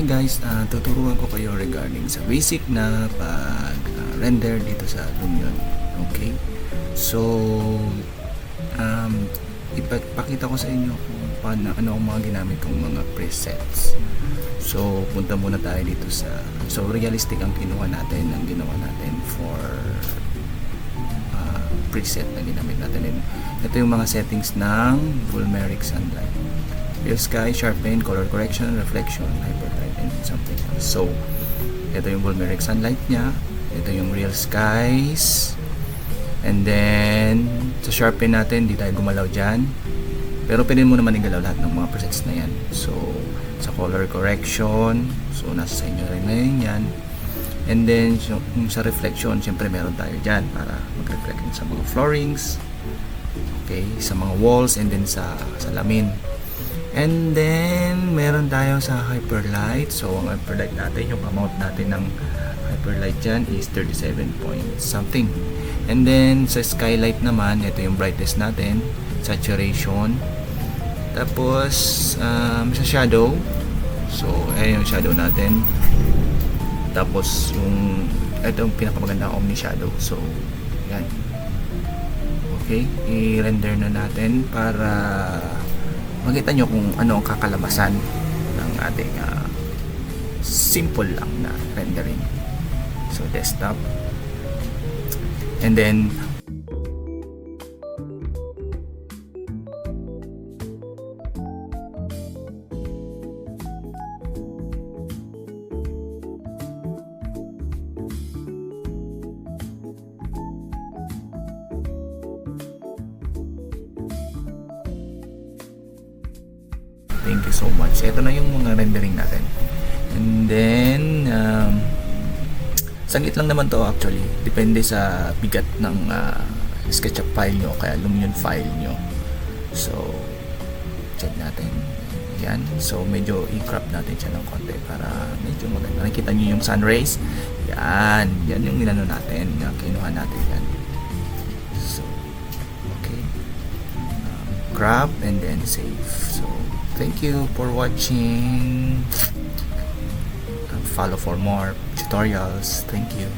Hi guys, tuturuan ko kayo regarding sa basic na pag-render dito sa Lumion. Okay? So, ipakita ko sa inyo kung paano, ano ang mga ginamit kong mga presets. So, punta muna tayo dito sa... So, realistic ang kinuha natin, ang ginawa natin for preset na ginamit natin. Ito yung mga settings ng Volmeric Sunlight. Real sky, sharpen, color correction, reflection, hyperlight, and something else. So, ito yung Volmeric Sunlight niya. Ito yung real skies. And then, sa sharpen natin, di tayo gumalaw dyan. Pero pwede mo naman igalaw lahat ng mga presets na yan. So, sa color correction, so nasa sa inyo rin na yan. And then, sa reflection, syempre meron tayo dyan para mag-reflect sa mga floorings. Okay, sa mga walls, and then sa salamin. And then, meron tayo sa hyperlight. So, ang hyperlight natin, yung amount natin ng hyperlight dyan is 37 point something. And then, sa skylight naman, ito yung brightness natin, saturation. Tapos, sa shadow. So, ayan yung shadow natin. Tapos, ito yung pinakamaganda omni shadow. So, yan. Okay, i-render na natin para makita nyo kung ano ang kakalabasan ng ating simple lang na rendering. So, desktop. And then, thank you so much. Ito na yung mga rendering natin. And then, saglit lang naman to actually. Depende sa bigat ng SketchUp file nyo, kaya Lumion file nyo. So, check natin. Yan. So, medyo i-crop natin siya ng konti para medyo maganda. Nakikita nyo yung sun rays. Yan. Yan yung nilano natin. Kinuha natin yan. So, okay. Crop and then save. So, thank you for watching. Follow for more tutorials. Thank you.